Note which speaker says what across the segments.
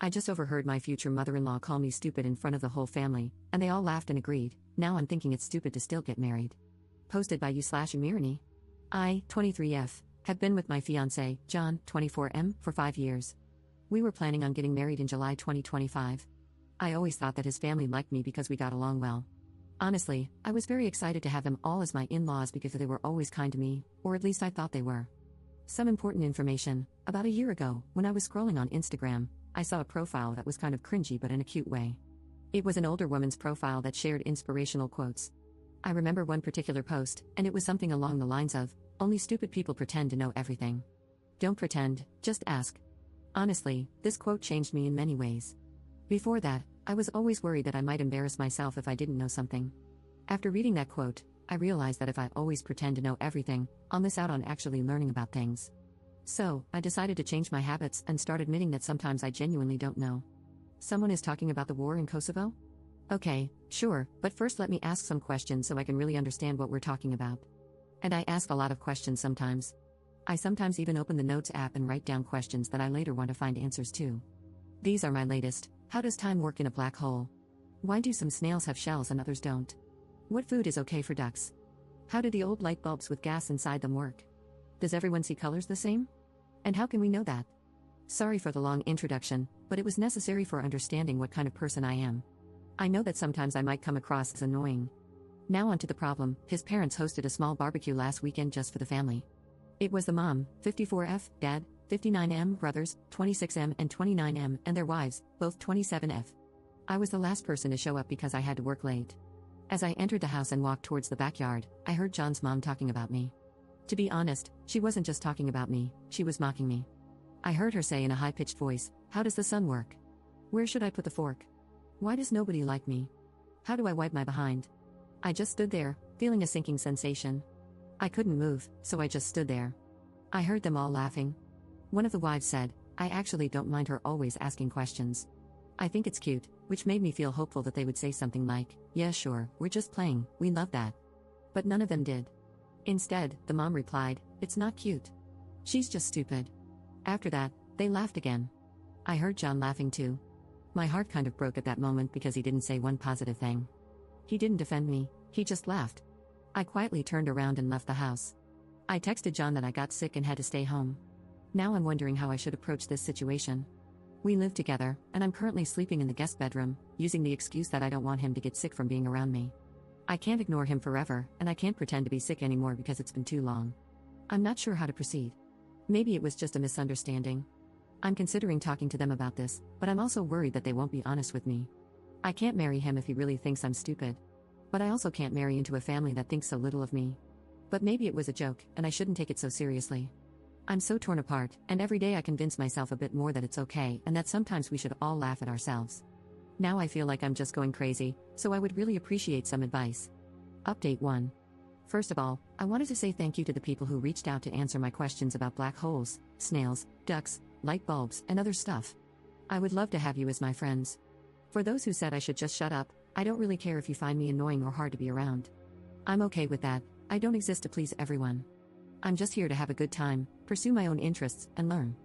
Speaker 1: I just overheard my future mother-in-law call me stupid in front of the whole family, and they all laughed and agreed. Now I'm thinking it's stupid to still get married. Posted by you/Umirani. I, 23F, have been with my fiancé, John, 24M, for 5 years. We were planning on getting married in July 2025. I always thought that his family liked me because we got along well. Honestly, I was very excited to have them all as my in-laws because they were always kind to me, or at least I thought they were. Some important information: about a year ago, when I was scrolling on Instagram, I saw a profile that was kind of cringy but in a cute way. It was an older woman's profile that shared inspirational quotes. I remember one particular post, and it was something along the lines of, "Only stupid people pretend to know everything. Don't pretend, just ask." Honestly, this quote changed me in many ways. Before that, I was always worried that I might embarrass myself if I didn't know something. After reading that quote, I realized that if I always pretend to know everything, I'll miss out on actually learning about things. So, I decided to change my habits and start admitting that sometimes I genuinely don't know. Someone is talking about the war in Kosovo? Okay, sure, but first let me ask some questions so I can really understand what we're talking about. And I ask a lot of questions sometimes. I sometimes even open the Notes app and write down questions that I later want to find answers to. These are my latest. How does time work in a black hole? Why do some snails have shells and others don't? What food is okay for ducks? How do the old light bulbs with gas inside them work? Does everyone see colors the same? And how can we know that? Sorry for the long introduction, but it was necessary for understanding what kind of person I am. I know that sometimes I might come across as annoying. Now on to the problem. His parents hosted a small barbecue last weekend just for the family. It was the mom, 54F, dad, 59M, brothers, 26M and 29M, and their wives, both 27F. I was the last person to show up because I had to work late. As I entered the house and walked towards the backyard, I heard John's mom talking about me. To be honest, she wasn't just talking about me, she was mocking me. I heard her say in a high-pitched voice, "How does the sun work? Where should I put the fork? Why does nobody like me? How do I wipe my behind?" I just stood there, feeling a sinking sensation. I couldn't move, so I just stood there. I heard them all laughing. One of the wives said, "I actually don't mind her always asking questions. I think it's cute," which made me feel hopeful that they would say something like, "Yeah sure, we're just playing, we love that." But none of them did. Instead, the mom replied, "It's not cute. She's just stupid." After that, they laughed again. I heard John laughing too. My heart kind of broke at that moment because he didn't say one positive thing. He didn't defend me, he just laughed. I quietly turned around and left the house. I texted John that I got sick and had to stay home. Now I'm wondering how I should approach this situation. We live together, and I'm currently sleeping in the guest bedroom, using the excuse that I don't want him to get sick from being around me. I can't ignore him forever, and I can't pretend to be sick anymore because it's been too long. I'm not sure how to proceed. Maybe it was just a misunderstanding. I'm considering talking to them about this, but I'm also worried that they won't be honest with me. I can't marry him if he really thinks I'm stupid. But I also can't marry into a family that thinks so little of me. But maybe it was a joke, and I shouldn't take it so seriously. I'm so torn apart, and every day I convince myself a bit more that it's okay and that sometimes we should all laugh at ourselves. Now I feel like I'm just going crazy, so I would really appreciate some advice. Update 1. First of all, I wanted to say thank you to the people who reached out to answer my questions about black holes, snails, ducks, light bulbs, and other stuff. I would love to have you as my friends. For those who said I should just shut up, I don't really care if you find me annoying or hard to be around. I'm okay with that. I don't exist to please everyone. I'm just here to have a good time, pursue my own interests, and learn.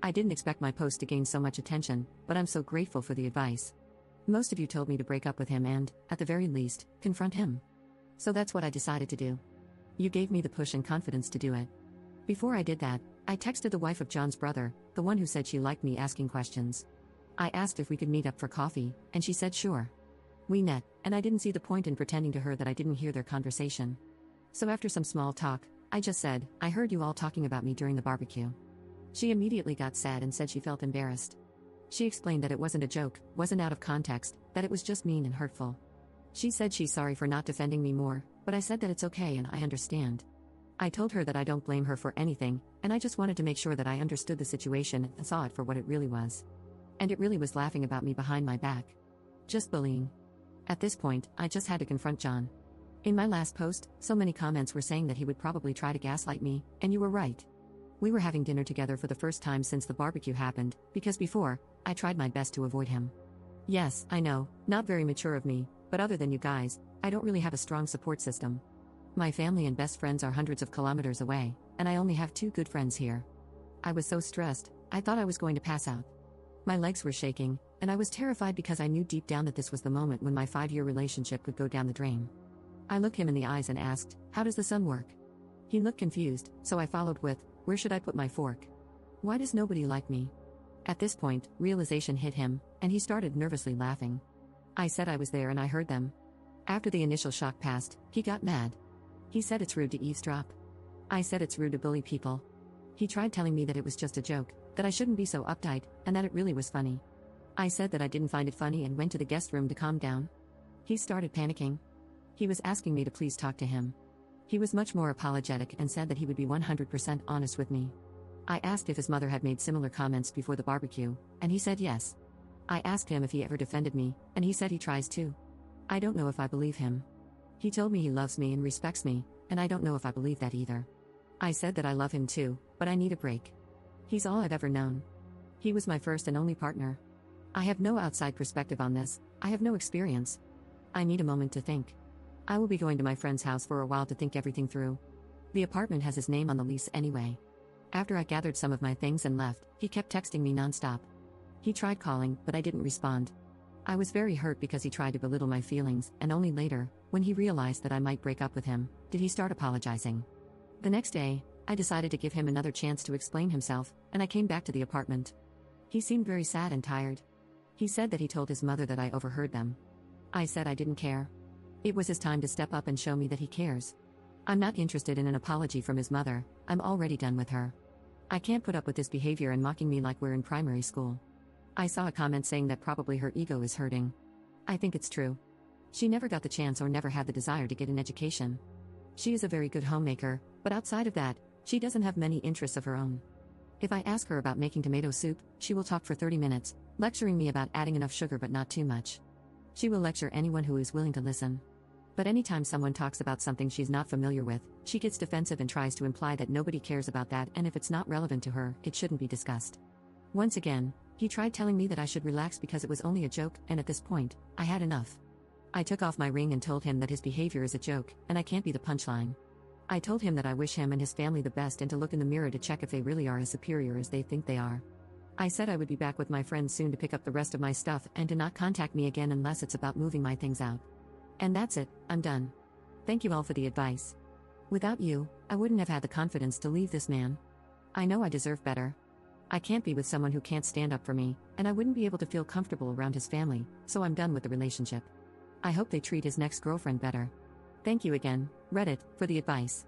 Speaker 1: I didn't expect my post to gain so much attention, but I'm so grateful for the advice. Most of you told me to break up with him and, at the very least, confront him. So that's what I decided to do. You gave me the push and confidence to do it. Before I did that, I texted the wife of John's brother, the one who said she liked me asking questions. I asked if we could meet up for coffee, and she said sure. We met, and I didn't see the point in pretending to her that I didn't hear their conversation. So after some small talk, I just said, "I heard you all talking about me during the barbecue." She immediately got sad and said she felt embarrassed. She explained that it wasn't a joke, wasn't out of context, that it was just mean and hurtful. She said she's sorry for not defending me more, but I said that it's okay and I understand. I told her that I don't blame her for anything, and I just wanted to make sure that I understood the situation and saw it for what it really was. And it really was laughing about me behind my back. Just bullying. At this point, I just had to confront John. In my last post, so many comments were saying that he would probably try to gaslight me, and you were right. We were having dinner together for the first time since the barbecue happened, because before, I tried my best to avoid him. Yes, I know, not very mature of me, but other than you guys, I don't really have a strong support system. My family and best friends are hundreds of kilometers away, and I only have 2 good friends here. I was so stressed, I thought I was going to pass out. My legs were shaking, and I was terrified because I knew deep down that this was the moment when my 5-year relationship could go down the drain. I looked him in the eyes and asked, "How does the sun work?" He looked confused, so I followed with, "Where should I put my fork? Why does nobody like me?" At this point, realization hit him, and he started nervously laughing. I said I was there and I heard them. After the initial shock passed, he got mad. He said it's rude to eavesdrop. I said it's rude to bully people. He tried telling me that it was just a joke, that I shouldn't be so uptight, and that it really was funny. I said that I didn't find it funny and went to the guest room to calm down. He started panicking. He was asking me to please talk to him. He was much more apologetic and said that he would be 100% honest with me. I asked if his mother had made similar comments before the barbecue, and he said yes. I asked him if he ever defended me, and he said he tries to. I don't know if I believe him. He told me he loves me and respects me, and I don't know if I believe that either. I said that I love him too, but I need a break. He's all I've ever known. He was my first and only partner. I have no outside perspective on this, I have no experience. I need a moment to think. I will be going to my friend's house for a while to think everything through. The apartment has his name on the lease anyway. After I gathered some of my things and left, he kept texting me nonstop. He tried calling, but I didn't respond. I was very hurt because he tried to belittle my feelings, and only later, when he realized that I might break up with him, did he start apologizing. The next day, I decided to give him another chance to explain himself, and I came back to the apartment. He seemed very sad and tired. He said that he told his mother that I overheard them. I said I didn't care. It was his time to step up and show me that he cares. I'm not interested in an apology from his mother, I'm already done with her. I can't put up with this behavior and mocking me like we're in primary school. I saw a comment saying that probably her ego is hurting. I think it's true. She never got the chance or never had the desire to get an education. She is a very good homemaker, but outside of that, she doesn't have many interests of her own. If I ask her about making tomato soup, she will talk for 30 minutes, lecturing me about adding enough sugar but not too much. She will lecture anyone who is willing to listen. But anytime someone talks about something she's not familiar with, she gets defensive and tries to imply that nobody cares about that, and if it's not relevant to her, it shouldn't be discussed. Once again, he tried telling me that I should relax because it was only a joke, and at this point, I had enough. I took off my ring and told him that his behavior is a joke, and I can't be the punchline. I told him that I wish him and his family the best and to look in the mirror to check if they really are as superior as they think they are. I said I would be back with my friends soon to pick up the rest of my stuff and to not contact me again unless it's about moving my things out. And that's it, I'm done. Thank you all for the advice. Without you, I wouldn't have had the confidence to leave this man. I know I deserve better. I can't be with someone who can't stand up for me, and I wouldn't be able to feel comfortable around his family, so I'm done with the relationship. I hope they treat his next girlfriend better. Thank you again, Reddit, for the advice.